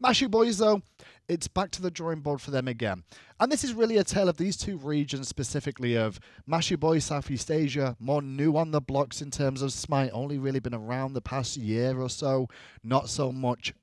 Mashubois, though, it's back to the drawing board for them again. And this is really a tale of these two regions, specifically of Mashubois, Southeast Asia, more new on the blocks in terms of Smite, only really been around the past year or so, not so much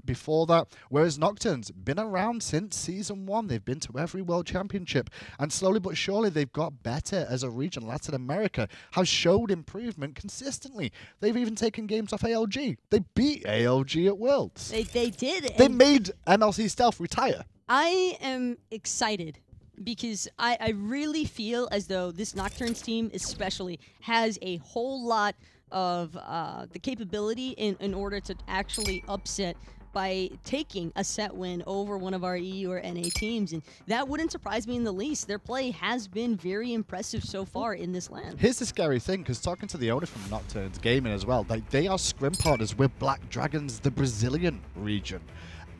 before that, whereas Nocturns been around since season 1. They've been to every world championship, and slowly but surely they've got better as a region. Latin America has showed improvement consistently. They've even taken games off ALG. They beat ALG at Worlds. They did. They made MLC Stealth retire. I am excited because I really feel as though this Nocturnes team especially has a whole lot of the capability in order to actually upset by taking a set win over one of our EU or NA teams, and that wouldn't surprise me in the least. Their play has been very impressive so far in this land. Here's the scary thing, because talking to the owner from Nocturns Gaming as well, they are scrim partners with Black Dragons, the Brazilian region.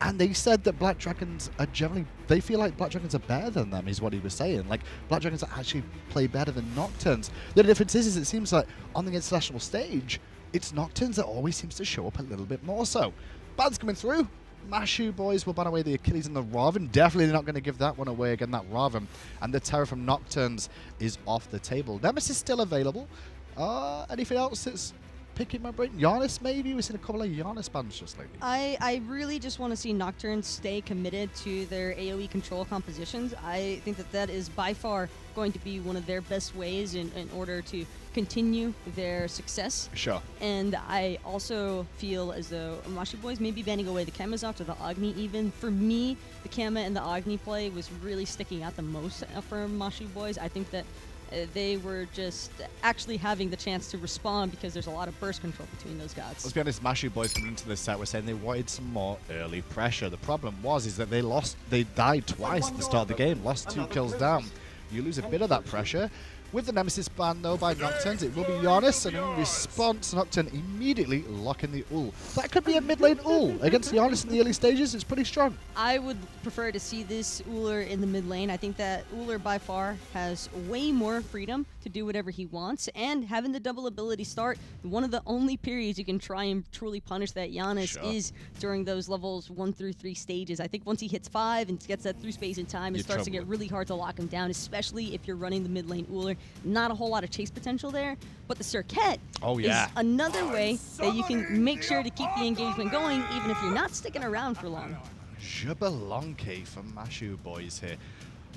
And they said that Black Dragons are generally, they feel like Black Dragons are better than them, is what he was saying. Like, Black Dragons actually play better than Nocturns. The difference is it seems like on the international stage, it's Nocturns that always seems to show up a little bit more so. Bans coming through. Mashubois will ban away the Achilles and the Raven. Definitely not going to give that one away again, that Raven. And the Terror from Nocturns is off the table. Nemesis still available. Anything else that's picking my brain? Janus, maybe? We've seen a couple of Janus bans just lately. I really just want to see Nocturnes stay committed to their AoE control compositions. I think that is by far going to be one of their best ways in order to continue their success. Sure. And I also feel as though Mashubois may be banning away the Kamazoft or the Agni even. For me, the Kama and the Agni play was really sticking out the most for Mashubois. I think that they were just actually having the chance to respond because there's a lot of burst control between those gods. Let's be honest, Mashubois coming into this set were saying they wanted some more early pressure. The problem is that they died twice at the start of the game, lost 2 kills down. You lose a bit of that pressure. With the Nemesis ban, though, by Nocturnes, it will be Janus, and in response, Nocturne immediately locking the Ullr. That could be a mid-lane Ullr. Against Janus in the early stages, it's pretty strong. I would prefer to see this Ullr in the mid lane. I think that Ullr by far has way more freedom to do whatever he wants, and having the double ability start, one of the only periods you can try and truly punish that Janus is during those levels 1 through 3 stages. I think once he hits 5 and gets that through space and time, it starts to get really hard to lock him down, especially if you're running the mid lane Ullr. Not a whole lot of chase potential there, but the Serqet is another way that you can make sure to keep the engagement going, even if you're not sticking around for long. Xbalanque from Mashubois here.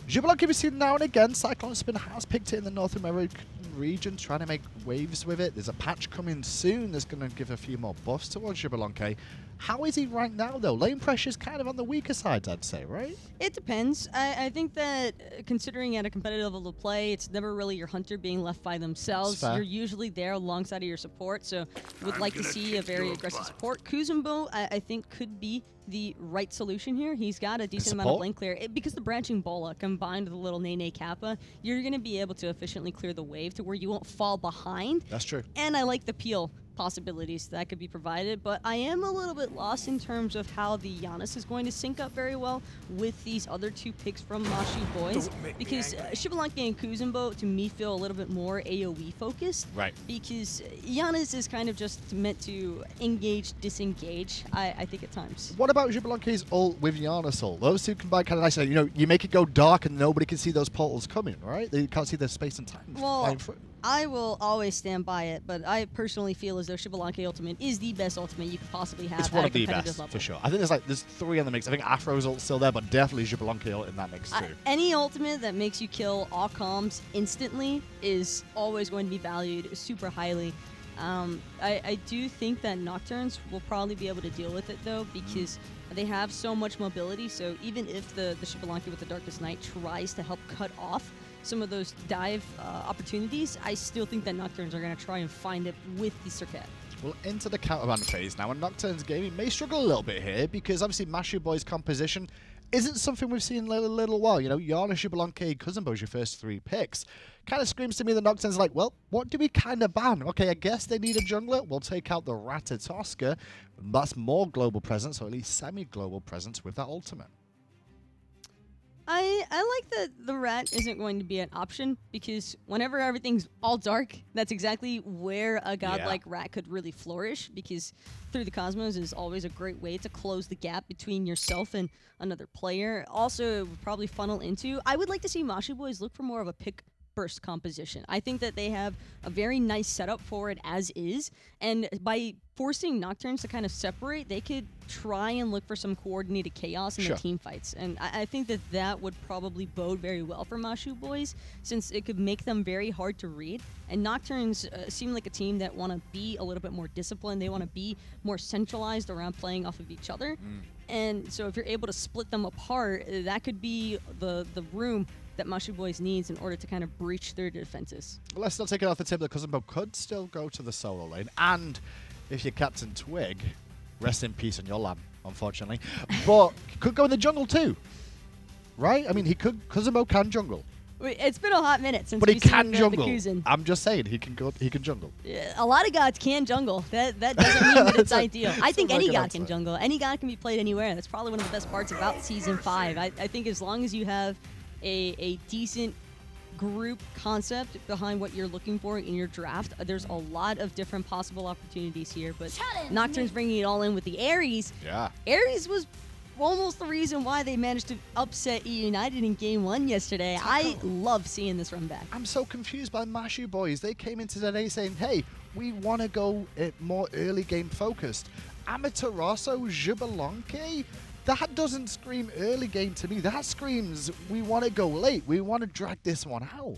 Xbalanque we've seen now and again. Cyclone Spin has picked it in the North American region, trying to make waves with it. There's a patch coming soon that's going to give a few more buffs towards Xbalanque. How is he right now, though? Lane pressure is kind of on the weaker side, I'd say, right? It depends. I think that considering at a competitive level of play, it's never really your hunter being left by themselves. You're usually there alongside of your support, so would like to see a very aggressive support. Kuzenbo, I think, could be the right solution here. He's got a decent amount of lane clear. Because the branching bola combined with the little Nene Kappa, you're going to be able to efficiently clear the wave to where you won't fall behind. That's true. And I like the peel possibilities that could be provided, but I am a little bit lost in terms of how the Janus is going to sync up very well with these other 2 picks from Mashubois, because Xbalanque and Kuzenbo to me feel a little bit more AoE focused, right? Because Janus is kind of just meant to engage, disengage, I think at times. What about Xbalanque's ult with Janus ult? Those two combine kind of nice. You know, you make it go dark and nobody can see those portals coming, right? They can't see the space and time. Well, I will always stand by it, but I personally feel as though Xbalanque Ultimate is the best ultimate you could possibly have it's one at of a the competitive best, level. for sure. I think there's 3 in the mix. I think Afro's ult's still there, but definitely Xbalanque ult in that mix too. Any ultimate that makes you kill all comms instantly is always going to be valued super highly. I do think that Nocturnes will probably be able to deal with it, though, because they have so much mobility, so even if the Xbalanque with the Darkest Night tries to help cut off some of those dive opportunities, I still think that Nocturnes are going to try and find it with the Serqet. Well, into the counterban phase now, and Nocturns Gaming may struggle a little bit here, because obviously Mashubois' composition isn't something we've seen in a little while. You know, Janus, Xbalanque, Kuzenbo's your first 3 picks. Kind of screams to me the Nocturnes are like, well, what do we kind of ban? Okay, I guess they need a jungler. We'll take out the Ratatoska. That's more global presence, or at least semi-global presence with that ultimate. I like that the rat isn't going to be an option, because whenever everything's all dark, that's exactly where a godlike rat could really flourish, because through the cosmos is always a great way to close the gap between yourself and another player. Also, it would probably funnel into, I would like to see Mashubois look for more of a pick burst composition. I think that they have a very nice setup for it as is, and by forcing Nocturns to kind of separate, they could try and look for some coordinated chaos in the team fights. And I think that that would probably bode very well for Mashubois, since it could make them very hard to read. And Nocturns seem like a team that want to be a little bit more disciplined. They want to be more centralized around playing off of each other. And so if you're able to split them apart, that could be the room that Mashubois needs in order to kind of breach their defenses. Well, let's not take it off the table that Kuzenbo could still go to the solo lane. And if you're Captain Twig, rest in peace on your lamb, unfortunately. But could go in the jungle too, right? I mean, Kuzenbo can jungle. It's been a hot minute since but he can the jungle. Kuzen. I'm just saying, he can jungle. A lot of gods can jungle. That doesn't mean that it's ideal. I think any god can jungle. Any god can be played anywhere. That's probably one of the best parts about Season 5. I think as long as you have a decent group concept behind what you're looking for in your draft, there's a lot of different possible opportunities here. But Nocturne's bringing it all in with the AyAyS. Yeah. AyAyS was almost the reason why they managed to upset E United in Game 1 yesterday. I love seeing this run back. I'm so confused by Mashubois. They came into today saying, hey, we want to go more early game focused. Amaterasu, Xbalanque? That doesn't scream early game to me. That screams we want to go late. We want to drag this one out.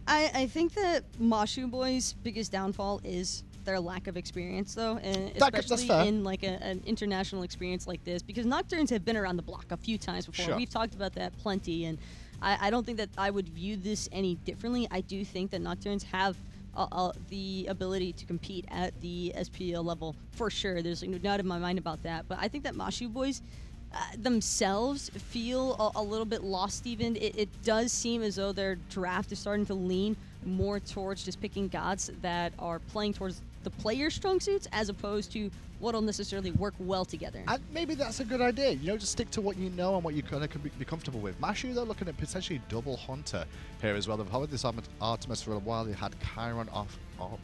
I think that Mashubois' biggest downfall is their lack of experience, though, and especially in like an international experience like this, because Nocturns have been around the block a few times before. We've talked about that plenty, and I don't think that I would view this any differently. I do think that Nocturns have the ability to compete at the SPL level for sure. There's no doubt in my mind about that. But I think that Mashubois themselves feel a little bit lost even. It does seem as though their draft is starting to lean more towards just picking gods that are playing towards the player's strong suits as opposed to what'll necessarily work well together. And maybe that's a good idea. You know, just stick to what you know and what you kind of can be comfortable with. Mashu, though, looking at potentially double Hunter here as well. They've hovered this Artemis for a while. They had Chiron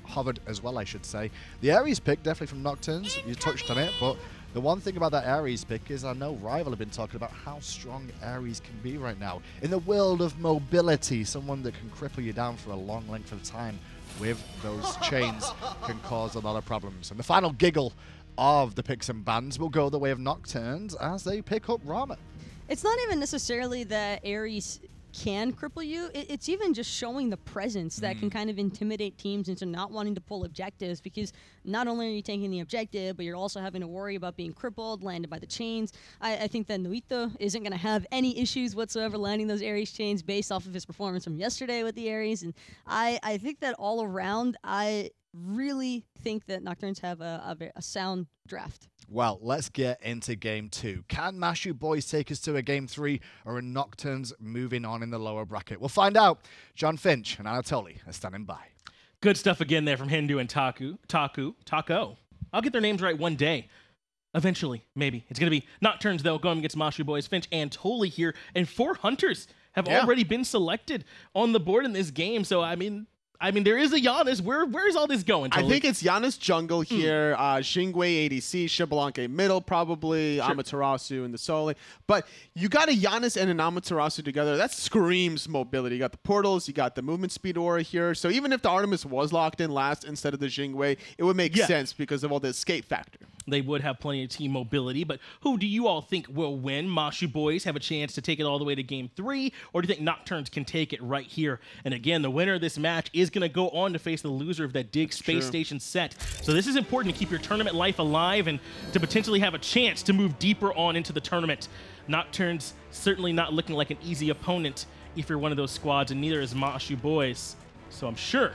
hovered as well, I should say. The AyAyS pick, definitely from Nocturns. You touched on it, but the one thing about that AyAyS pick is I know Rival have been talking about how strong AyAyS can be right now. In the world of mobility, someone that can cripple you down for a long length of time with those chains can cause a lot of problems. And the final giggle of the picks and bans will go the way of Nocturns as they pick up Rama. It's not even necessarily that AyAyS can cripple you. It's even just showing the presence that can kind of intimidate teams into not wanting to pull objectives, because not only are you taking the objective, but you're also having to worry about being crippled, landed by the chains. I think that Noito isn't going to have any issues whatsoever landing those AyAyS chains based off of his performance from yesterday with the AyAyS. And I think that all around, I really think that Nocturns have a sound draft. Well, let's get into Game 2. Can Mashubois take us to a Game 3, or are Nocturns moving on in the lower bracket? We'll find out. John Finch and Anatoly are standing by. Good stuff again there from Hindu and Taco. I'll get their names right one day. Eventually, maybe. It's going to be Nocturns, though, going against Mashubois. Finch and Toly here, and 4 Hunters have already been selected on the board in this game. So, I mean, there is a Janus. Where is all this going, Toly? I think it's Janus jungle here, Xingwei ADC, Xbalanque middle probably, Amaterasu in the solo. But you got a Janus and an Amaterasu together. That screams mobility. You got the portals, you got the movement speed aura here. So even if the Artemis was locked in last instead of the Xingwei, it would make sense because of all the escape factor. They would have plenty of team mobility, but who do you all think will win? Mashubois have a chance to take it all the way to Game 3, or do you think Nocturns can take it right here? And again, the winner of this match is going to go on to face the loser of that Dig Space Station set. So this is important to keep your tournament life alive and to potentially have a chance to move deeper on into the tournament. Nocturns certainly not looking like an easy opponent if you're one of those squads, and neither is Mashubois. So I'm sure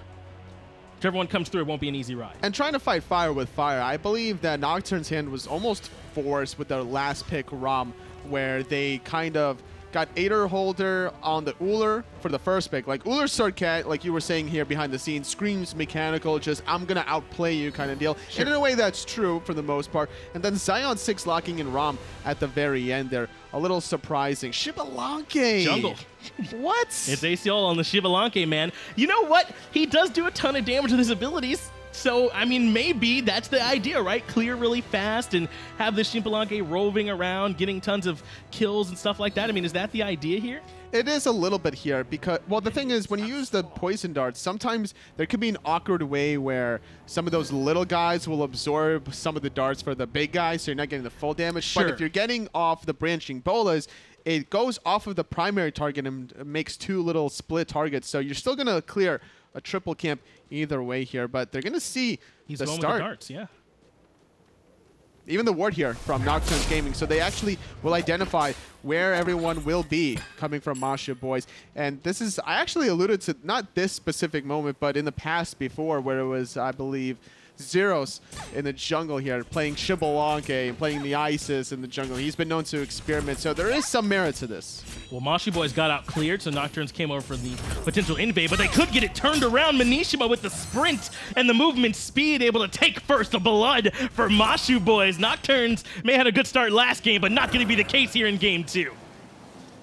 whichever one comes through, it won't be an easy ride. And trying to fight fire with fire, I believe that Nocturne's hand was almost forced with their last pick, Ram, where they kind of Got AderHoulder on the Ullr for the first pick. Like Ullr Serqet, like you were saying here behind the scenes, screams mechanical, just I'm going to outplay you kind of deal. Sure. And in a way that's true for the most part. And then Zaionsix locking in Ram at the very end there. A little surprising. Xbalanque. Jungle. What? It's AyAySiol on the Xbalanque, man. You know what? He does do a ton of damage with his abilities. So, I mean, maybe that's the idea, right? Clear really fast and have the Xbalanque roving around, getting tons of kills and stuff like that. I mean, is that the idea here? It is a little bit here because, well, the thing is, when you use the poison darts, sometimes there could be an awkward way where some of those little guys will absorb some of the darts for the big guys, so you're not getting the full damage. Sure. But if you're getting off the branching bolas, it goes off of the primary target and makes two little split targets. So you're still going to clear a triple camp either way here, but they're going to see He's the going start. with the darts, yeah. Even the ward here from Nocturns Gaming, so they actually will identify where everyone will be coming from Mashubois. And this is, I actually alluded to not this specific moment, but in the past before where it was, I believe, Zeros in the jungle here, playing Xbalanque, playing the Isis in the jungle. He's been known to experiment, so there is some merit to this. Well, Mashubois got out cleared, so Nocturns came over for the potential invade, but they could get it turned around. Minishima with the sprint and the movement speed, able to take first blood for Mashubois. Nocturns may have had a good start last game, but not going to be the case here in game 2.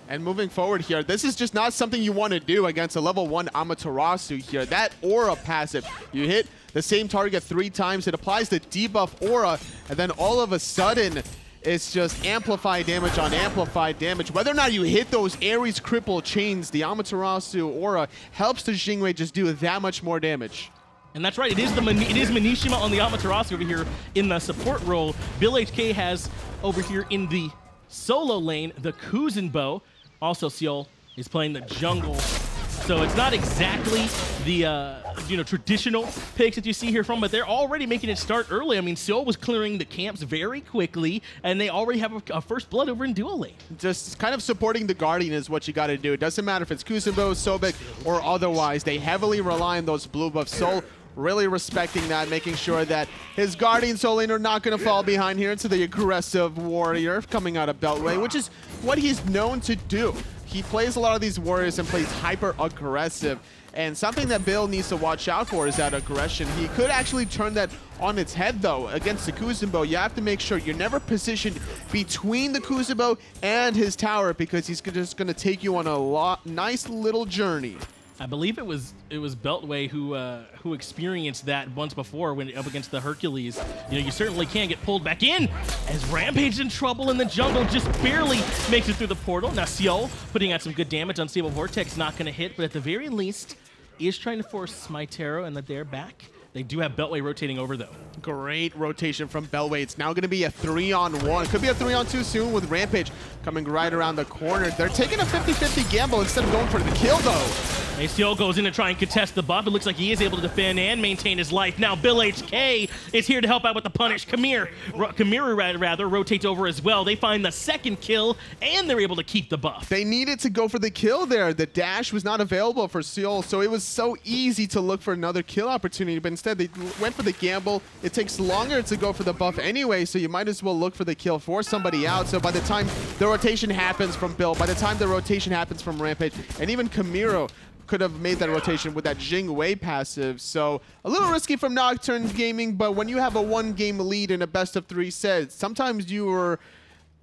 And moving forward here, this is just not something you want to do against a level 1 Amaterasu here. That aura passive, you hit the same target 3 times, it applies the debuff aura, and then all of a sudden, it's just amplified damage on amplified damage. Whether or not you hit those Ares cripple chains, the Amaterasu aura helps the Jingwei just do that much more damage. And that's right, it is Minishima on the Amaterasu over here in the support role. BillHK has over here in the solo lane the Kuzenbo. Also, Seol is playing the jungle. So it's not exactly the traditional picks that you see here from, but they're already making it start early. I mean, Seol was clearing the camps very quickly, and they already have a first blood over in dual lane. Just kind of supporting the Guardian is what you got to do. It doesn't matter if it's Kuzenbo, Sobek, or otherwise. They heavily rely on those blue buffs. Seol really respecting that, making sure that his Guardian Soul Lane are not going to fall behind here to the aggressive warrior coming out of Beltway, which is what he's known to do. He plays a lot of these warriors and plays hyper-aggressive. And something that Bill needs to watch out for is that aggression. He could actually turn that on its head, though, against the Kuzenbo. You have to make sure you're never positioned between the Kuzenbo and his tower, because he's just going to take you on a nice little journey. I believe it was Beltway who experienced that once before when up against the Hercules. You know, you certainly can get pulled back in as Rampage in trouble in the jungle, just barely makes it through the portal. Now Seol putting out some good damage. Unstable Vortex not going to hit, but at the very least is trying to force Smitero and that they're back. They do have Beltway rotating over, though. Great Rotation from Beltway. It's now going to be a 3-on-1. Could be a 3-on-2 soon with Rampage coming right around the corner. They're taking a 50-50 gamble instead of going for the kill, though. AyAySiol goes in to try and contest the buff. It looks like he is able to defend and maintain his life. Now BillHK is here to help out with the punish. Kamiru rather rotates over as well. They find the second kill, and they're able to keep the buff. They needed to go for the kill there. The dash was not available for Seol, so it was so easy to look for another kill opportunity, but instead they went for the gamble. It takes longer to go for the buff anyway, so you might as well look for the kill, force somebody out. So by the time the rotation happens from Bill, by the time the rotation happens from Rampage, and even Kamiru could have made that rotation with that Jing Wei passive. So a little risky from Nocturns Gaming, but when you have a 1-game lead in a best-of-3 set, sometimes you are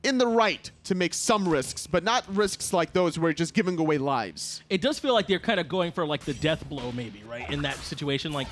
in the right to make some risks, but not risks like those where you're just giving away lives. It does feel like they're kind of going for like the death blow maybe, right, in that situation. Like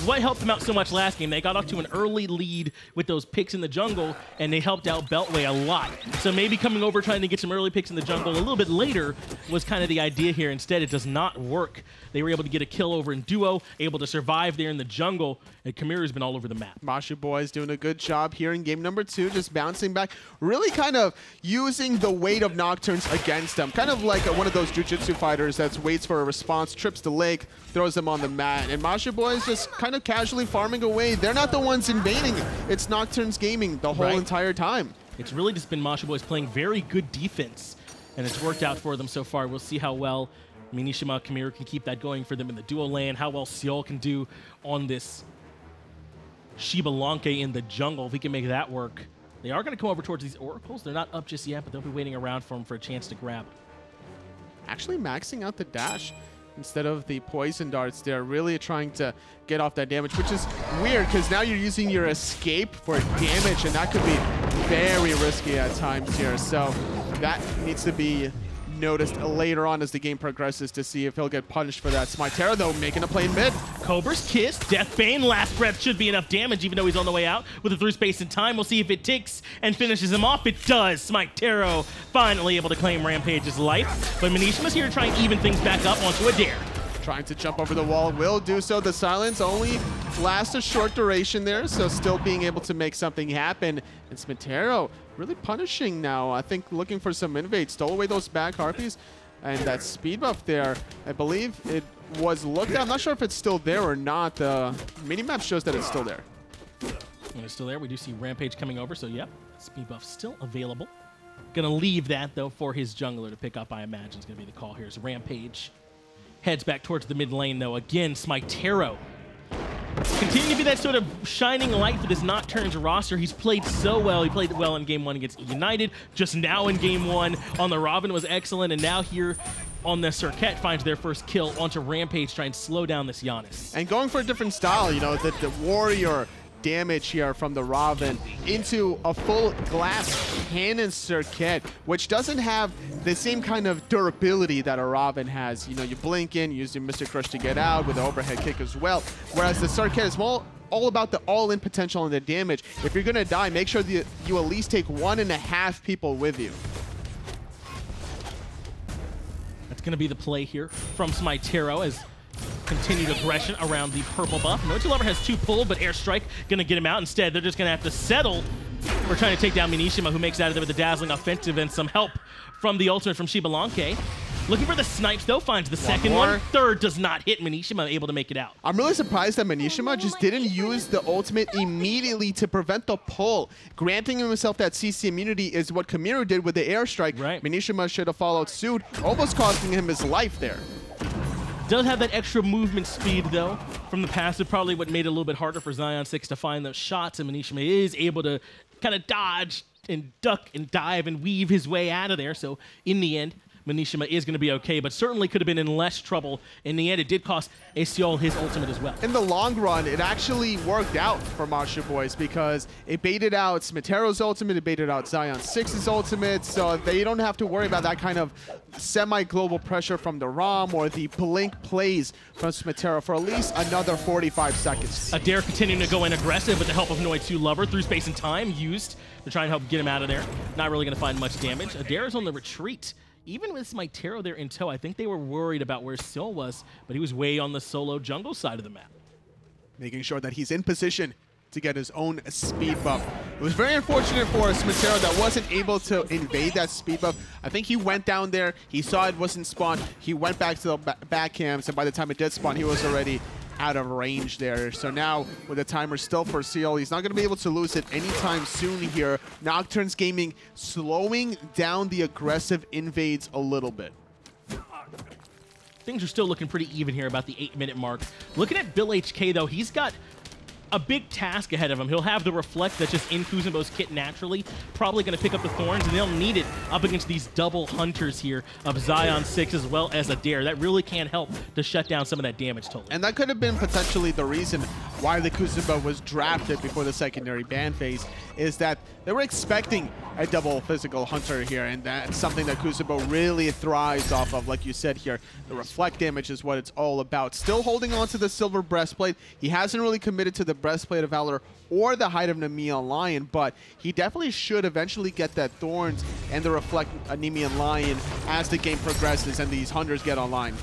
what helped them out so much last game, they got off to an early lead with those picks in the jungle, and they helped out Beltway a lot. So maybe coming over trying to get some early picks in the jungle a little bit later was kind of the idea here. Instead, it does not work. They were able to get a kill over in duo, able to survive there in the jungle, and Kamiru's been all over the map. Mashubois doing a good job here in game number 2, just bouncing back, really kind of using the weight of Nocturnes against them. Kind of like one of those jiu-jitsu fighters that waits for a response, trips the leg, throws them on the mat. And Mashubois just kind of casually farming away. They're not the ones invading. It's Nocturns Gaming the whole entire time. It's really just been Mashubois playing very good defense, and it's worked out for them so far. We'll see how well Minishima, Kamiru can keep that going for them in the duo lane, how well Seol can do on this Xbalanque in the jungle, if he can make that work. They are going to come over towards these oracles. They're not up just yet, but they'll be waiting around for them for a chance to grab. actually maxing out the dash instead of the poison darts. They're really trying to get off that damage, which is weird because now you're using your escape for damage, and that could be very risky at times here. So that needs to be noticed later on as the game progresses to see if he'll get punished for that. SmiteVOD, though, making a play in mid. Cobra's Kiss, Deathbane, Last Breath should be enough damage, even though he's on the way out with a through space and time. We'll see if it ticks and finishes him off. It does. SmiteVOD finally able to claim Rampage's life, but minishima's here to try and even things back up onto Ader. Trying to jump over the wall, will do so. The silence only lasts a short duration there, so still being able to make something happen. And SmiteVOD really punishing now. I think looking for some invade, stole away those back harpies, and that speed buff there, I believe it was looked at. I'm not sure if it's still there or not. The minimap shows that it's still there. When it's still there, we do see Rampage coming over, so yep, speed buff still available. Gonna leave that, though, for his jungler to pick up, I imagine is gonna be the call here as Rampage heads back towards the mid lane, though. Again, SmiteVOD continue to be that sort of shining light for this Nocturns roster. He's played so well. He played well in Game 1 against United. Just now in Game 1 on the Robin was excellent. And now here on the Serqet finds their first kill onto Rampage, trying to slow down this Janus. And going for a different style, you know, the warrior damage here from the Robin into a full glass cannon Serqet, which doesn't have the same kind of durability that a Robin has. You know, you blink in, use your Mystic Crush to get out with the overhead kick as well. Whereas the Serqet is all about the all-in potential and the damage. If you're gonna die, make sure that you at least take 1.5 people with you. That's gonna be the play here from SmiteVOD as continued aggression around the purple buff. Noitulover has 2 pulled, but Airstrike gonna get him out. Instead, they're just gonna have to settle for trying to take down minishima, who makes out of there with a dazzling offensive and some help from the ultimate from Xbalanque. Looking for the snipes, though, finds the second one. Third does not hit. Minishima able to make it out. I'm really surprised that minishima just didn't use the ultimate immediately to prevent the pull. Granting himself that CC immunity is what Kamiru did with the airstrike. Right. Minishima should have followed suit, almost costing him his life there. Does have that extra movement speed, though, from the passive. Probably what made it a little bit harder for Zaionsix to find those shots, and minishima is able to kind of dodge and duck and dive and weave his way out of there. So in the end, minishima is going to be okay, but certainly could have been in less trouble. In the end, it did cost AyAySiol his ultimate as well. In the long run, it actually worked out for Mashubois because it baited out SmiteVOD's ultimate, it baited out Zaionsix's ultimate, so they don't have to worry about that kind of semi-global pressure from the Ram or the blink plays from SmiteVOD for at least another 45 seconds. Ader continuing to go in aggressive with the help of Noitulover through space and time used to try and help get him out of there. Not really going to find much damage. Ader is on the retreat. Even with SmiteVOD there in tow, I think they were worried about where Sil was, but he was way on the solo jungle side of the map. Making sure that he's in position to get his own speed buff. It was very unfortunate for SmiteVOD that wasn't able to invade that speed buff. I think he went down there, he saw it wasn't spawned, he went back to the back camps, and by the time it did spawn, he was already out of range there. So now, with the timer still for Seal, he's not going to be able to lose it anytime soon here. Nocturns Gaming slowing down the aggressive invades a little bit. Things are still looking pretty even here about the 8-minute mark. Looking at BillHK, though, he's got a big task ahead of him. He'll have the Reflect that's just in Kuzenbo's kit naturally. Probably going to pick up the Thorns, and they'll need it up against these double hunters here of Zaionsix as well as Ader. That really can help to shut down some of that damage totally. And that could have been potentially the reason why the Kuzenbo was drafted before the secondary ban phase, is that they were expecting a double physical hunter here, and that's something that Kuzenbo really thrives off of. Like you said here, the reflect damage is what it's all about. Still holding on to the silver breastplate. He hasn't really committed to the breastplate of Valor or the height of Nemean Lion, but he definitely should eventually get that Thorns and the reflect Nemean Lion as the game progresses and these hunters get online.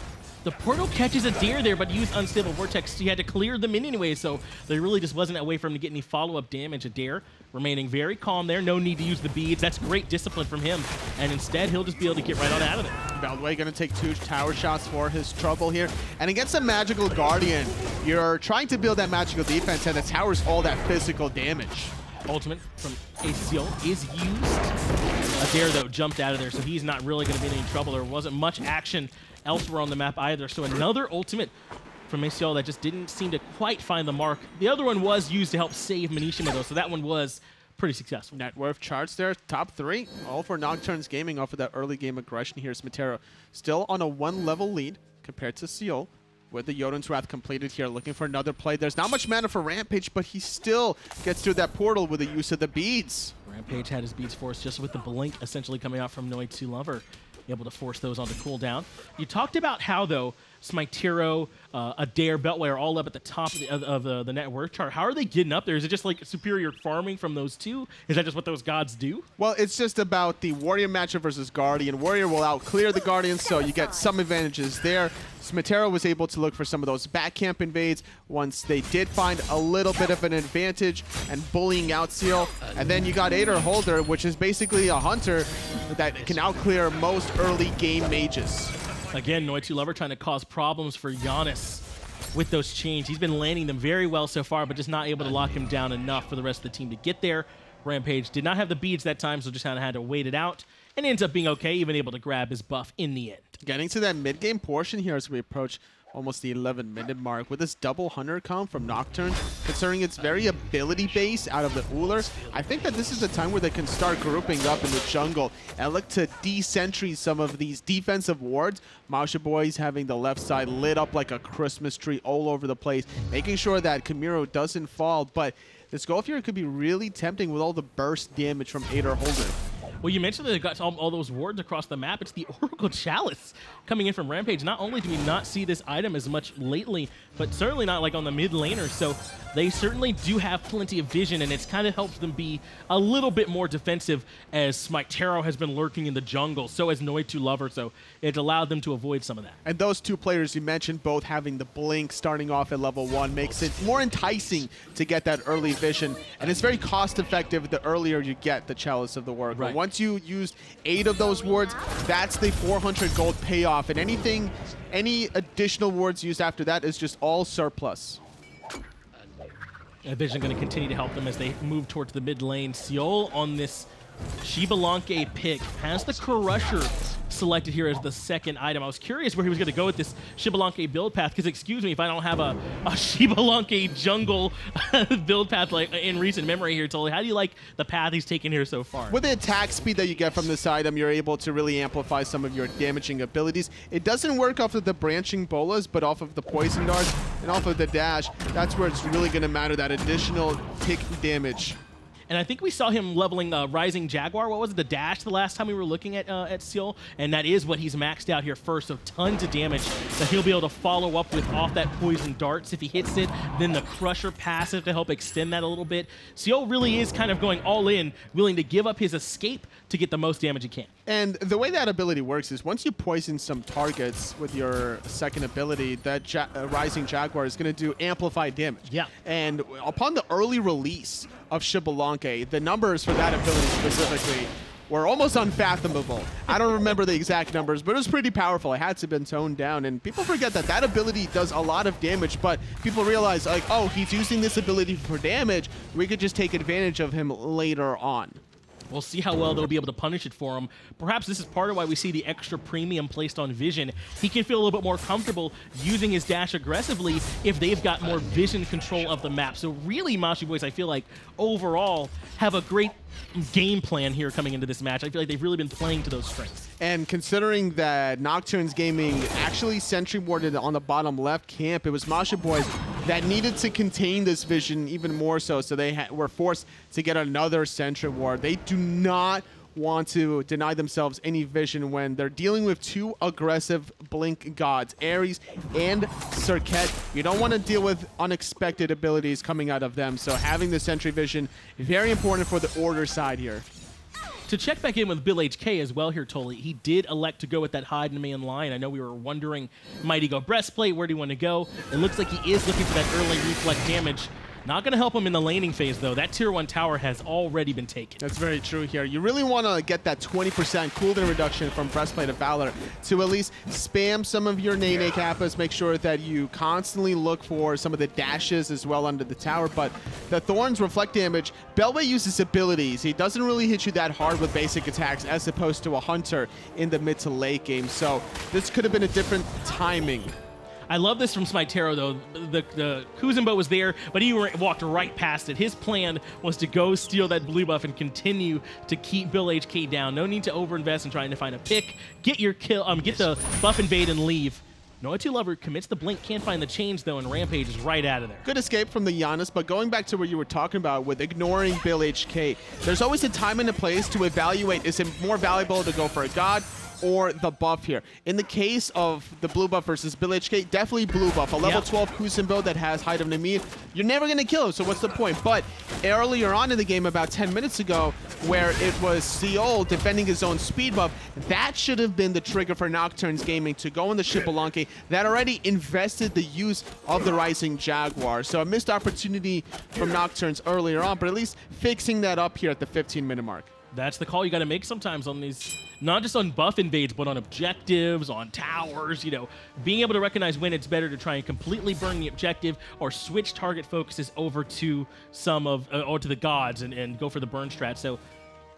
The portal catches Ader there, but used Unstable Vortex. He had to clear them in anyway, so there really just wasn't a way for him to get any follow-up damage. Ader remaining very calm there. No need to use the beads. That's great discipline from him. And instead, he'll just be able to get right on out of there. Beltway going to take 2 tower shots for his trouble here. And against a Magical Guardian, you're trying to build that magical defense, and the tower's all that physical damage. Ultimate from AyAySiol is used. Ader, though, jumped out of there, so he's not really going to be in any trouble. There wasn't much action elsewhere on the map either. So another ultimate from AyAySiol that just didn't seem to quite find the mark. The other one was used to help save minishima, though, so that one was pretty successful. Net worth charts there, top 3, all for Nocturns Gaming off of that early game aggression here. Smitero still on a 1-level lead compared to AyAySiol, with the Jotun's Wrath completed here, looking for another play. There's not much mana for Rampage, but he still gets through that portal with the use of the beads. Rampage had his beads forced just with the blink essentially coming out from Noitulover, able to force those onto cooldown. You talked about how, though, Smitero, Adair, Beltway are all up at the top of the net worth chart. How are they getting up there? Is it just like superior farming from those two? Is that just what those gods do? Well, it's just about the Warrior matchup versus Guardian. Warrior will out-clear the Guardian, so you get some advantages there. Smitero was able to look for some of those back camp invades once they did find a little bit of an advantage and bullying out AyAySiol. And then you got AderHoulder, which is basically a hunter that can out-clear most early game mages. Again, Noitulover trying to cause problems for Janus with those chains. He's been landing them very well so far, but just not able to lock him down enough for the rest of the team to get there. Rampage did not have the beads that time, so just kind of had to wait it out, and ends up being okay, even able to grab his buff in the end. Getting to that mid-game portion here as we approach almost the 11-minute mark with this double hunter comp from Nocturne, considering its very ability base out of the Ullr. I think that this is the time where they can start grouping up in the jungle and look to de-sentry some of these defensive wards. Mashubois having the left side lit up like a Christmas tree all over the place, making sure that Kamiru doesn't fall. But this goal here could be really tempting with all the burst damage from AderHoulder. Well, you mentioned that they got all those wards across the map. It's the Oracle Chalice coming in from Rampage. Not only do we not see this item as much lately, but certainly not like on the mid laner. So they certainly do have plenty of vision, and it's kind of helped them be a little bit more defensive as Smitero has been lurking in the jungle. So has Noitulover, so it allowed them to avoid some of that. And those two players you mentioned, both having the blink starting off at level 1, makes it more enticing to get that early vision. And it's very cost effective the earlier you get the Chalice of the Work. Right. Once you used 8 of those wards, that's the 400 gold payoff. And any additional wards used after that is just all surplus. Vision going to continue to help them as they move towards the mid lane. AyAySiol on this Xbalanque pick has the Crusher selected here as the second item. I was curious where he was going to go with this Xbalanque build path, because excuse me if I don't have a Xbalanque jungle build path like in recent memory here, Tully. How do you like the path he's taken here so far? With the attack speed that you get from this item, you're able to really amplify some of your damaging abilities. It doesn't work off of the branching bolas, but off of the poison darts and off of the dash. That's where it's really going to matter, that additional tick damage. And I think we saw him leveling Rising Jaguar. What was it, the dash, the last time we were looking at AyAySiol? And that is what he's maxed out here first. So tons of damage that he'll be able to follow up with off that poison darts if he hits it. Then the Crusher passive to help extend that a little bit. AyAySiol really is kind of going all in, willing to give up his escape to get the most damage he can. And the way that ability works is once you poison some targets with your second ability, that Rising Jaguar is going to do amplified damage. Yeah. And upon the early release of Xbalanque, the numbers for that ability specifically were almost unfathomable. I don't remember the exact numbers, but it was pretty powerful. It had to have been toned down, and people forget that that ability does a lot of damage, but people realize, like, oh, he's using this ability for damage. We could just take advantage of him later on. We'll see how well they'll be able to punish it for him. Perhaps this is part of why we see the extra premium placed on Vision. He can feel a little bit more comfortable using his dash aggressively if they've got more vision control of the map. So really, Mashubois, I feel like, overall, have a great game plan here coming into this match. I feel like they've really been playing to those strengths. And considering that Nocturns Gaming actually sentry warded on the bottom left camp, it was Mashubois that needed to contain this vision even more so they were forced to get another sentry ward. They do not want to deny themselves any vision when they're dealing with two aggressive blink gods, Ares and Serqet. You don't want to deal with unexpected abilities coming out of them, so having the sentry vision, very important for the order side here. To check back in with BillHK as well here, Tully, he did elect to go with that hide and main line. I know we were wondering, might he go breastplate? Where do you want to go? It looks like he is looking for that early reflect damage. Not going to help him in the laning phase, though. That tier 1 tower has already been taken. That's very true here. You really want to get that 20% cooldown reduction from Breastplate of Valor to at least spam some of your Nene Kappas. Make sure that you constantly look for some of the dashes as well under the tower. But the Thorns reflect damage. Beltway uses abilities. He doesn't really hit you that hard with basic attacks as opposed to a Hunter in the mid to late game. So this could have been a different timing. I love this from SmiteVOD, though. The Kuzenbo was there, but he walked right past it. His plan was to go steal that blue buff and continue to keep BillHK down. No need to overinvest in trying to find a pick. Get your kill, get the buff invade and leave. Noitulover commits the blink, can't find the change though, and Rampage is right out of there. Good escape from the Janus, but going back to what you were talking about with ignoring BillHK, there's always a time and a place to evaluate, is it more valuable to go for a god or the buff here? In the case of the blue buff versus BillHK, definitely blue buff. A level 12 Kuzenbo that has Height of Namir, you're never going to kill him, so what's the point? But earlier on in the game, about 10 minutes ago, where it was Xaiol defending his own speed buff, that should have been the trigger for Nocturns Gaming to go in the Xbalanque that already invested the use of the Rising Jaguar. So a missed opportunity from Nocturns earlier on, but at least fixing that up here at the 15-minute mark. That's the call you got to make sometimes on these, not just on buff invades, but on objectives, on towers, you know, being able to recognize when it's better to try and completely burn the objective or switch target focuses over to some of, or to the gods and go for the burn strat.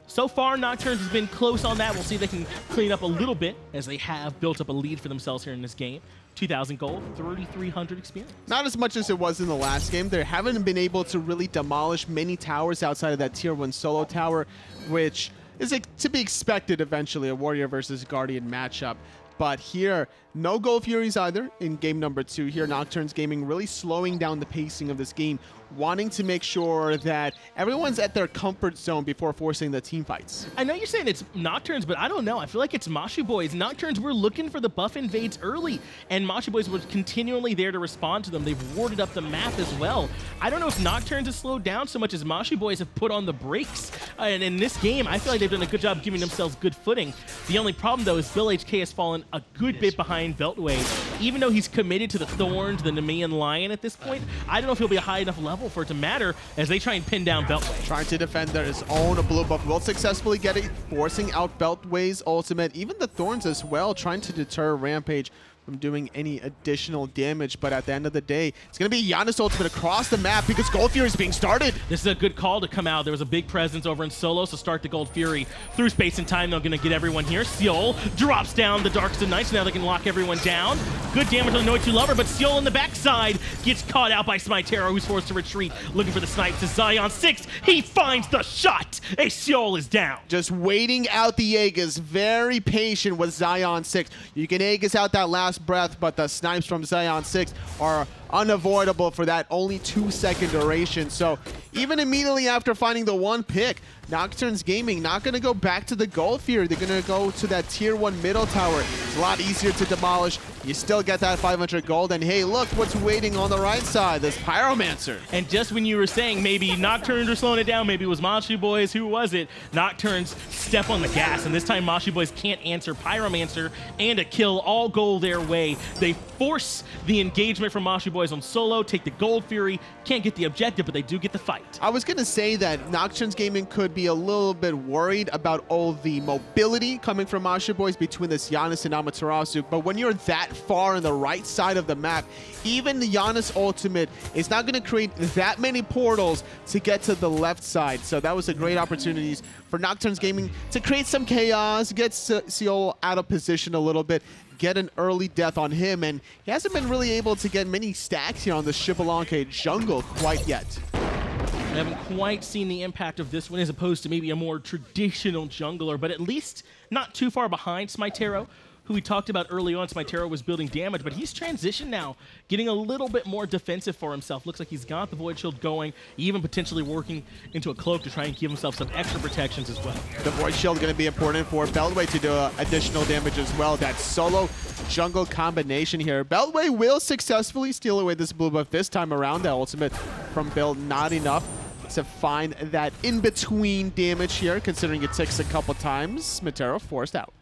So far, Nocturnes has been close on that. We'll see if they can clean up a little bit as they have built up a lead for themselves here in this game. 2,000 gold, 3,300 experience. Not as much as it was in the last game. They haven't been able to really demolish many towers outside of that tier 1 solo tower, which is to be expected eventually, a Warrior versus Guardian matchup. But here, no Gold Furies either in game number 2 here. Nocturns Gaming really slowing down the pacing of this game, wanting to make sure that everyone's at their comfort zone before forcing the team fights. I know you're saying it's Nocturns, but I don't know. I feel like it's Mashubois. Nocturns were looking for the buff invades early, and Mashubois was continually there to respond to them. They've warded up the map as well. I don't know if Nocturns have slowed down so much as Mashubois have put on the brakes. And in this game, I feel like they've done a good job giving themselves good footing. The only problem, though, is BillHK has fallen a good bit behind Beltway. Even though he's committed to the Thorns, the Nemean Lion at this point, I don't know if he'll be a high enough level for it to matter as they try and pin down Beltway. Trying to defend his own blue buff, will successfully get it, forcing out Beltway's ultimate. Even the Thorns as well, trying to deter Rampage from doing any additional damage, but at the end of the day, it's going to be Janus ultimate across the map because Gold Fury is being started. This is a good call to come out. There was a big presence over in solo, so start the Gold Fury. Through space and time, they're going to get everyone here. Xaiol drops down the Darkston Knights. Now they can lock everyone down. Good damage on Noitulover, but Xaiol on the backside gets caught out by SmiteVOD, who's forced to retreat, looking for the snipe to Zaionsix. He finds the shot. AyAySiol is down. Just waiting out the Aegis, very patient with Zaionsix. You can Aegis out that last breath, but the snipes from Zaionsix are unavoidable for that only 2-second duration. So even immediately after finding the one pick, Nocturns Gaming not going to go back to the Gold Fury. They're going to go to that tier 1 middle tower. It's a lot easier to demolish. You still get that 500 gold, and hey, look what's waiting on the right side, this Pyromancer. And just when you were saying maybe Nocturnes are slowing it down, maybe it was Mashubois, who was it? Nocturnes step on the gas, and this time Mashubois can't answer Pyromancer and a kill, all go their way. They force the engagement from Mashubois on solo, take the Gold Fury, can't get the objective, but they do get the fight. I was going to say that Nocturns Gaming could be a little bit worried about all the mobility coming from Mashubois between this Janus and Amaterasu, but when you're that far on the right side of the map, even the Janus ultimate is not going to create that many portals to get to the left side. So that was a great opportunity for Nocturns Gaming to create some chaos, get Xaiol out of position a little bit, get an early death on him, and he hasn't been really able to get many stacks here on the Xbalanque jungle quite yet. I haven't quite seen the impact of this one as opposed to maybe a more traditional jungler, but at least not too far behind SmiteVOD, who we talked about early on. SmiteVOD was building damage, but he's transitioned now, getting a little bit more defensive for himself. Looks like he's got the Void Shield going, even potentially working into a cloak to try and give himself some extra protections as well. The Void Shield going to be important for Beltway to do additional damage as well. That solo jungle combination here. Beltway will successfully steal away this blue buff this time around. That ultimate from Belt not enough to find that in-between damage here, considering it ticks a couple times. SmiteVOD forced out.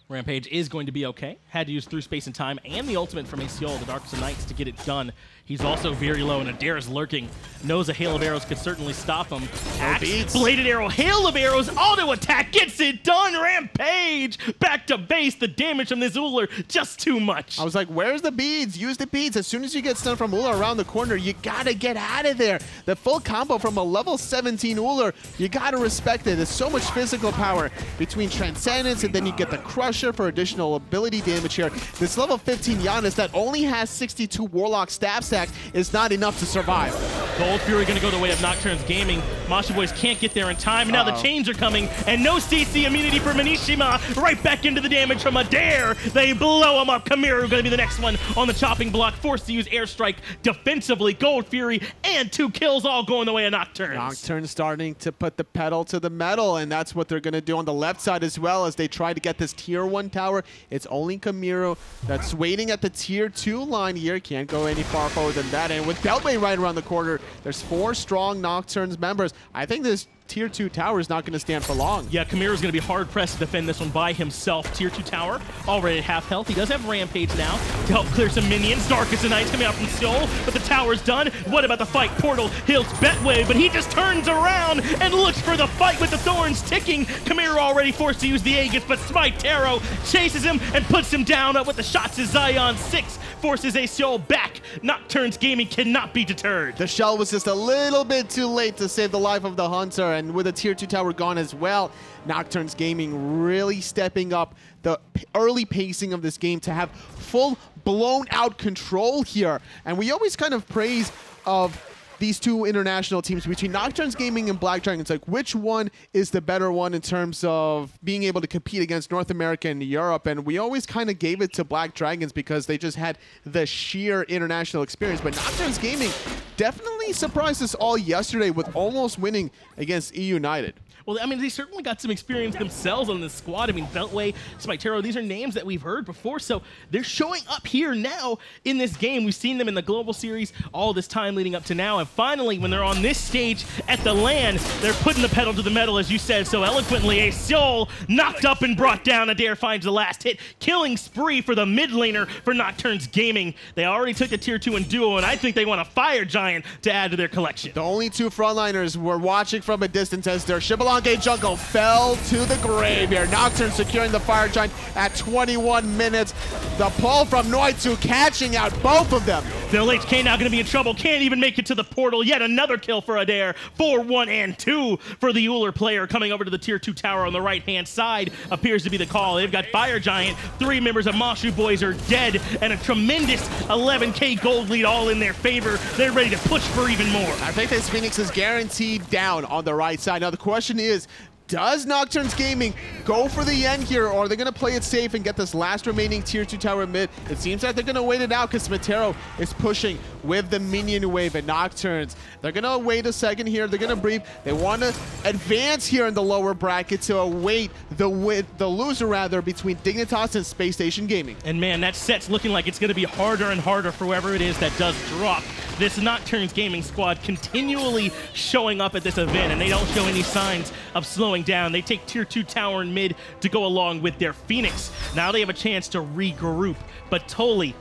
Rampage is going to be okay. Had to use through space and time and the ultimate from AyAySiol, the Darkston Knights, to get it done. He's also very low, and Adair is lurking. Knows a hail of arrows could certainly stop him. Axe, bladed arrow, hail of arrows, auto attack, gets it done. Rampage back to base. The damage from this Ullr, just too much. I was like, where's the beads? Use the beads. As soon as you get stunned from Ullr around the corner, you gotta get out of there. The full combo from a level 17 Ullr, you gotta respect it. There's so much physical power between Transcendence, and then you get the crush pressure for additional ability damage here. This level 15 Janus that only has 62 Warlock stab stacks is not enough to survive. Gold Fury going to go the way of Nocturns Gaming. Mashubois can't get there in time, and now the chains are coming, and no CC immunity for minishima. Right back into the damage from Adair. They blow him up. Kamiru going to be the next one on the chopping block, forced to use airstrike defensively. Gold Fury and 2 kills all going the way of Nocturns. Nocturnes starting to put the pedal to the metal, and that's what they're going to do on the left side as well as they try to get this tier 1 tower. It's only Kamiru that's waiting at the tier 2 line here. Can't go any far forward than that. And with Beltway right around the corner, there's 4 strong Nocturnes members. I think this tier 2 tower is not going to stand for long. Yeah, Kamiru's going to be hard-pressed to defend this one by himself. Tier 2 tower already at half health. He does have Rampage now to help clear some minions. Darkest of Nights coming out from Seoul, but the tower's done. What about the fight? Portal heals Beltway, but he just turns around and looks for the fight with the thorns ticking. Kamiru already forced to use the Aegis, but Smite Tarot chases him and puts him down with the shots as Zaionsix forces AyAySiol back. Nocturns Gaming cannot be deterred. The shell was just a little bit too late to save the life of the Hunter, and with a tier 2 tower gone as well, Nocturns Gaming really stepping up the early pacing of this game to have full blown out control here. And we always kind of praise of these two international teams between Nocturns Gaming and Black Dragons, like which one is the better one in terms of being able to compete against North America and Europe, and we always kind of gave it to Black Dragons because they just had the sheer international experience. But Nocturns Gaming definitely surprised us all yesterday with almost winning against E United. Well, I mean, they certainly got some experience themselves on this squad. I mean, Beltway, Smite Tarot, these are names that we've heard before, so they're showing up here now in this game. We've seen them in the Global Series all this time leading up to now, and finally, when they're on this stage at the LAN, they're putting the pedal to the metal, as you said so eloquently. AyAySiol knocked up and brought down. Adair finds the last hit. Killing spree for the mid laner for Nocturns Gaming. They already took the tier 2 in duo, and I think they want a Fire Giant to add to their collection. The only 2 frontliners were watching from a distance as their Xbalanque jungle fell to the grave here. Nocturne securing the Fire Giant at 21 minutes. The pull from Noitulover catching out both of them. Bill HK now going to be in trouble. Can't even make it to the portal. Yet another kill for Adair. 4-1 and 2 for the Ullr player coming over to the tier 2 tower on the right-hand side. Appears to be the call. They've got Fire Giant. 3 members of Mashubois are dead. And a tremendous 11k gold lead all in their favor. They're ready to push for even more. I think this Phoenix is guaranteed down on the right side. Now the question is, does Nocturns Gaming go for the end here, or are they going to play it safe and get this last remaining tier 2 tower mid? It seems like they're going to wait it out because Smatero is pushing with the minion wave and Nocturnes. They're going to wait a second here. They're going to breathe. They want to advance here in the lower bracket to await the loser rather between Dignitas and Space Station Gaming. And man, that set's looking like it's going to be harder and harder for whoever it is that does drop. This Nocturns Gaming squad continually showing up at this event, and they don't show any signs of slowing down. They take tier 2 tower and mid to go along with their Phoenix. Now they have a chance to regroup, but Toli,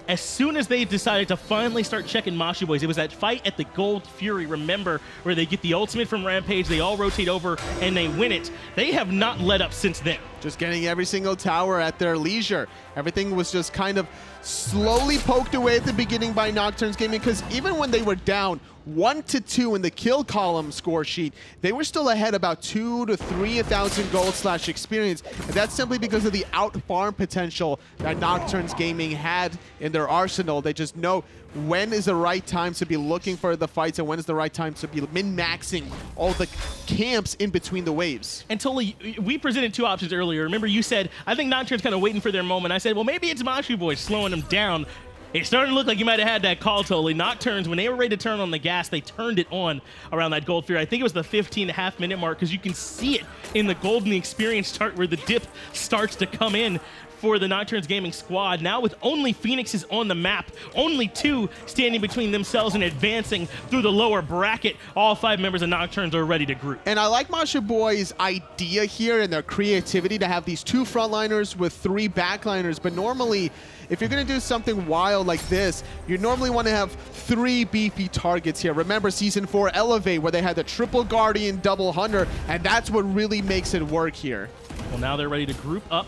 as soon as they decided to finally start checking Mashubois, it was that fight at the Gold Fury, remember, where they get the ultimate from Rampage, they all rotate over, and they win it. They have not let up since then. Just getting every single tower at their leisure. Everything was just kind of slowly poked away at the beginning by Nocturns Gaming, because even when they were down 1-2 in the kill column score sheet, they were still ahead about 2,000 to 3,000 gold / experience, and that's simply because of the out farm potential that Nocturns Gaming had in their arsenal. They just know when is the right time to be looking for the fights and when is the right time to be min-maxing all the camps in between the waves. And Toli, we presented 2 options earlier. Remember, you said, I think Nocturne's kind of waiting for their moment. I said, well, maybe it's Mashubois slowing them down. It started to look like you might have had that call, Toli. Nocturnes, when they were ready to turn on the gas, they turned it on around that Gold Fury. I think it was the 15.5 minute mark, because you can see it in the Golden Experience chart where the dip starts to come in for the Nocturns Gaming squad. Now with only Phoenixes on the map, only 2 standing between themselves and advancing through the lower bracket, all 5 members of Nocturnes are ready to group. And I like Mashubois' idea here and their creativity to have these 2 frontliners with 3 backliners, but normally, if you're going to do something wild like this, you normally want to have 3 beefy targets here. Remember Season 4 Elevate, where they had the triple Guardian, double Hunter, and that's what really makes it work here. Well, now they're ready to group up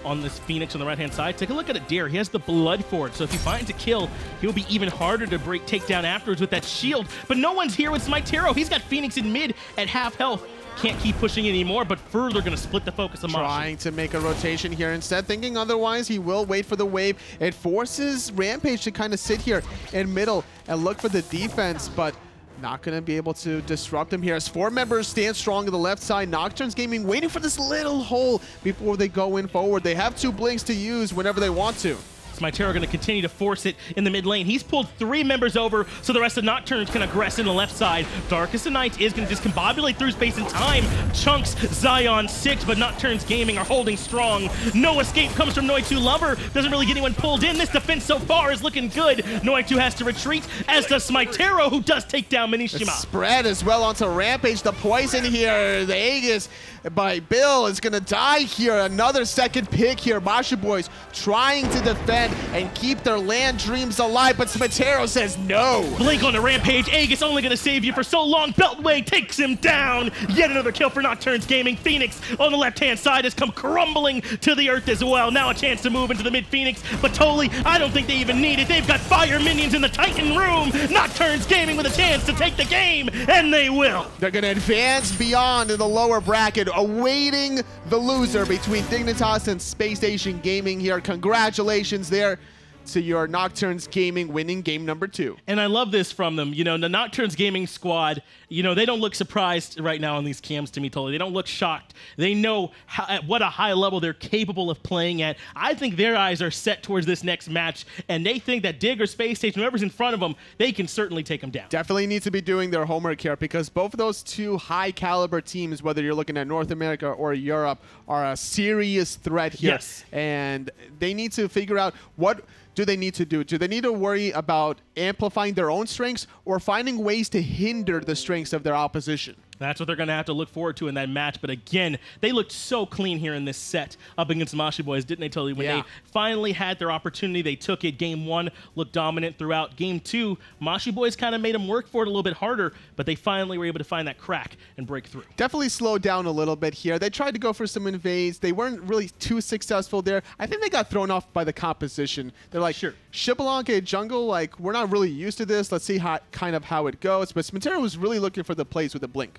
on this Phoenix on the right-hand side. Take a look at Adair. He has the blood for it, so if he finds a kill, he'll be even harder to take down afterwards with that shield. But no one's here with Smite Tarot. He's got Phoenix in mid at half health. can't keep pushing anymore, but further going to split the focus of Mashi. Trying to make a rotation here instead, thinking otherwise he will wait for the wave. It forces Rampage to kind of sit here in middle and look for the defense, but not going to be able to disrupt him here as 4 members stand strong on the left side. Nocturns Gaming waiting for this little hole before they go in forward. They have 2 blinks to use whenever they want to. Smite going to continue to force it in the mid lane. He's pulled 3 members over, so the rest of Nocturnes can aggress in the left side. Darkest of Nights is going to discombobulate through space and time. Chunks Zaionsix, but Nocturns Gaming are holding strong. No escape comes from Noitulover. Doesn't really get anyone pulled in. This defense so far is looking good. Noitu has to retreat, as does Smite, who does take down minishima. Spread as well onto Rampage. The poison here, the Aegis by Bill is going to die here. Another second pick here. Mashubois trying to defend and keep their land dreams alive, but Smite says no. Blink on the Rampage. Aegis only going to save you for so long. Beltway takes him down. Yet another kill for Nocturns Gaming. Phoenix on the left-hand side has come crumbling to the earth as well. Now a chance to move into the mid-Phoenix, but Totally, I don't think they even need it. They've got fire minions in the Titan room. Nocturns Gaming with a chance to take the game, and they will. They're going to advance beyond in the lower bracket, awaiting the loser between Dignitas and Space Station Gaming here. Congratulations there to your Nocturns Gaming winning game number 2. And I love this from them. You know, the Nocturns Gaming squad, you know, they don't look surprised right now on these cams to me, totally. They don't look shocked. They know at what a high level they're capable of playing at. I think their eyes are set towards this next match, and they think that Dig or Space Station, whoever's in front of them, they can certainly take them down. Definitely need to be doing their homework here, because both of those 2 high caliber teams, whether you're looking at North America or Europe, are a serious threat here. Yes. And they need to figure out what do they need to do? Do they need to worry about amplifying their own strengths or finding ways to hinder the strengths of their opposition? That's what they're going to have to look forward to in that match. But again, they looked so clean here in this set up against Mashubois, didn't they, Totally? When they finally had their opportunity, they took it. Game 1 looked dominant throughout. Game 2, Mashubois kind of made them work for it a little bit harder, but they finally were able to find that crack and break through. Definitely slowed down a little bit here. They tried to go for some invades. They weren't really too successful there. I think they got thrown off by the composition. They're like, sure, Xbalanque jungle, like, we're not really used to this. Let's see how it goes. But Smite was really looking for the plays with the blink.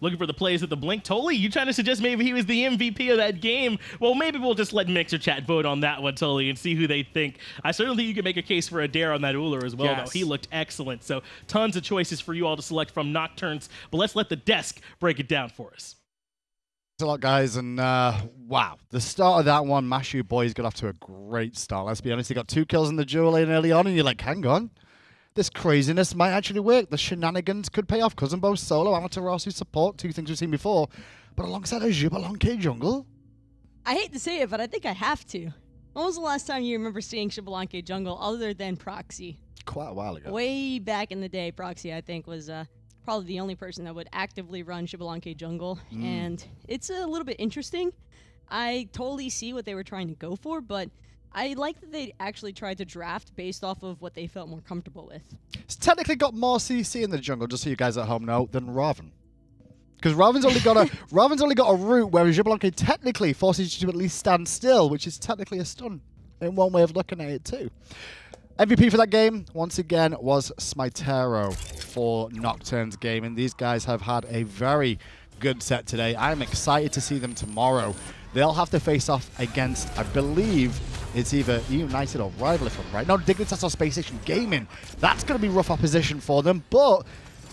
Looking for the plays with the blink. Totally, you trying to suggest maybe he was the MVP of that game? Well, maybe we'll just let Mixer Chat vote on that one, Totally, and see who they think. I certainly think you can make a case for Adair on that Ullr as well, though. He looked excellent. So tons of choices for you all to select from Nocturnes, but let's let the desk break it down for us. Thanks a lot, guys, and wow, the start of that one, Mashubois got off to a great start. Let's be honest, he got 2 kills in the duel lane early on, and you're like, hang on. This craziness might actually work. The shenanigans could pay off. Kuzenbo solo, Amaterasu support, 2 things we've seen before. But alongside a Xbalanque jungle? I hate to say it, but I think I have to. When was the last time you remember seeing Xbalanque jungle other than Proxy? Quite a while ago. Way back in the day, Proxy, I think, was probably the only person that would actively run Xbalanque jungle. And it's a little bit interesting. I totally see what they were trying to go for, but I like that they actually tried to draft based off of what they felt more comfortable with. It's technically got more CC in the jungle, just so you guys at home know, than Raven. Because Raven's only got a route where Xbalanque technically forces you to at least stand still, which is technically a stun in one way of looking at it too. MVP for that game, once again, was Smite for Nocturns Gaming. These guys have had a very good set today. I'm excited to see them tomorrow. They'll have to face off against, I believe, it's either United or Rival, if I'm right. No, Dignitas or Space Station Gaming. That's going to be rough opposition for them, but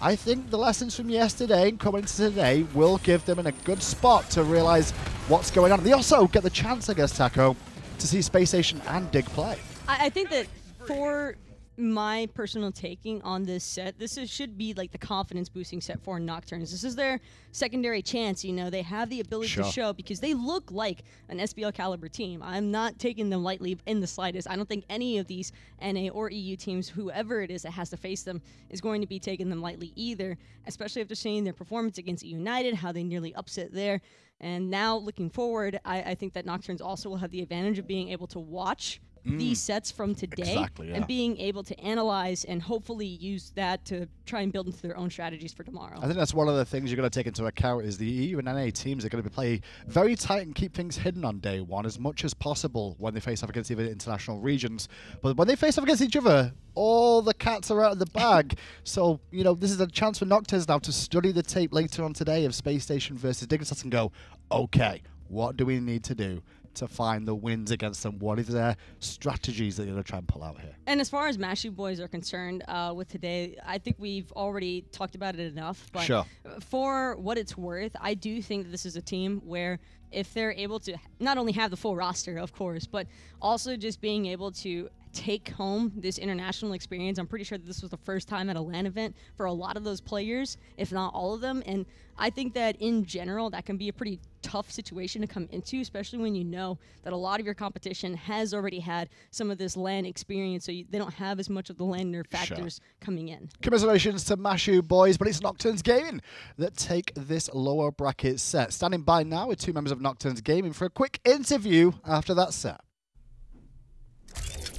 I think the lessons from yesterday and coming into today will give them in a good spot to realize what's going on. They also get the chance, I guess, Taco, to see Space Station and Dig play. I think that for my personal taking on this set, should be like the confidence boosting set for Nocturnes. This is their secondary chance, you know. They have the ability to show, because they look like an SBL caliber team. I'm not taking them lightly in the slightest. I don't think any of these NA or EU teams, whoever it is that has to face them, is going to be taking them lightly either, especially after seeing their performance against United, how they nearly upset there. And now looking forward, I think that Nocturnes also will have the advantage of being able to watch these sets from today Exactly, yeah. and being able to analyze and hopefully use that to try and build into their own strategies for tomorrow. I think that's one of the things you're going to take into account is the EU and NA teams are going to be playing very tight and keep things hidden on day one as much as possible when they face off against either international regions. But when they face off against each other, all the cats are out of the bag. So, you know, this is a chance for Nocturns now to study the tape later on today of Space Station versus Dignitas and go, okay, what do we need to do to find the wins against them? What is their strategies that you're going to try and pull out here? And as far as Mashubois are concerned with today, I think we've already talked about it enough. But Sure. For what it's worth, I do think that this is a team where if they're able to not only have the full roster, of course, but also just being able to take home this international experience. I'm pretty sure that this was the first time at a LAN event for a lot of those players, if not all of them. And I think that in general, that can be a pretty tough situation to come into, especially when you know that a lot of your competition has already had some of this LAN experience, so they don't have as much of the LAN nerf factors coming in. Commiserations to Mashubois, but it's Nocturns Gaming that take this lower bracket set. Standing by now with two members of Nocturns Gaming for a quick interview after that set.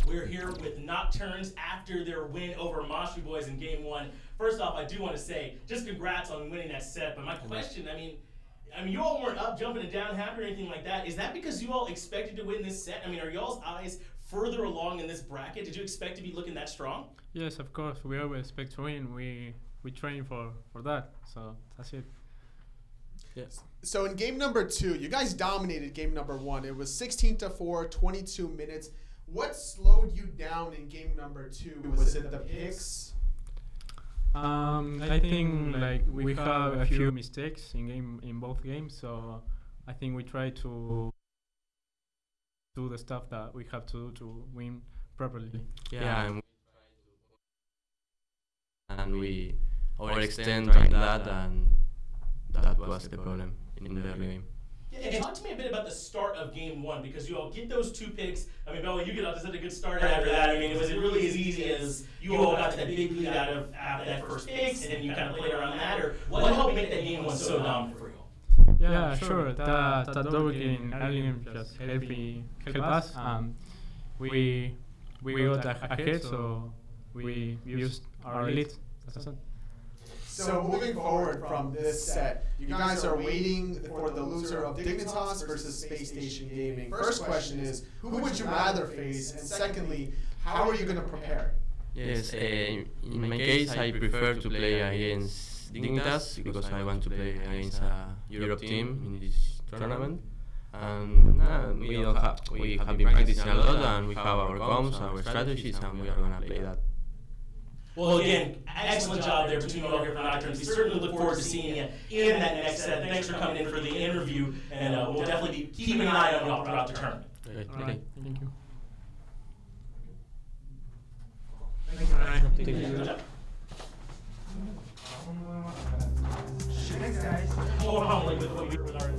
We're here with Nocturns after their win over Mashubois in Game 1. First off, I do want to say, just congrats on winning that set. But my question, I mean, you all weren't up, jumping and down, happy or anything like that. Is that because you all expected to win this set? I mean, are y'all's eyes further along in this bracket? Did you expect to be looking that strong? Yes, of course. We always expect to win. We train for that. So that's it. Yes. So in game number 2, you guys dominated game number 1. It was 16-4, 22 minutes. What slowed you down in game number 2? Was it the picks? I think like we have a few mistakes in both games, so I think we try to do the stuff that we have to do to win properly. Yeah, and we overextend on that, and that was the problem in the early game. Yeah, and talk to me a bit about the start of Game 1, because you all get those 2 picks. I mean, Beltway, you get out to such a good start after that. I mean, was it really as easy as you all got to that big lead after that first picks, and then you kind of played around that, or what helped make that Game 1 so dominant for you all? Yeah, sure. That double kill in early game just helped us. We got ahead, so we used our elite. That's it. So moving forward from this set, you guys are waiting for the loser of Dignitas versus Space Station Gaming. First question is, who would you rather face? And secondly, how are you going to prepare? Yes, in my case, I prefer to play against Dignitas because I want to play against a Europe team in this tournament. And we have been practicing a lot, and we have our comms, our strategies, and we are going to play that. Well, again, excellent job there between you all here for Nocturns. We certainly look forward to seeing you in that next set. Thanks for coming in for the interview, and we'll definitely be keeping an eye on you all throughout the tournament. Okay. Thank you. Thank you. Good job. Thanks, guys. Oh, I'm like with what we were with our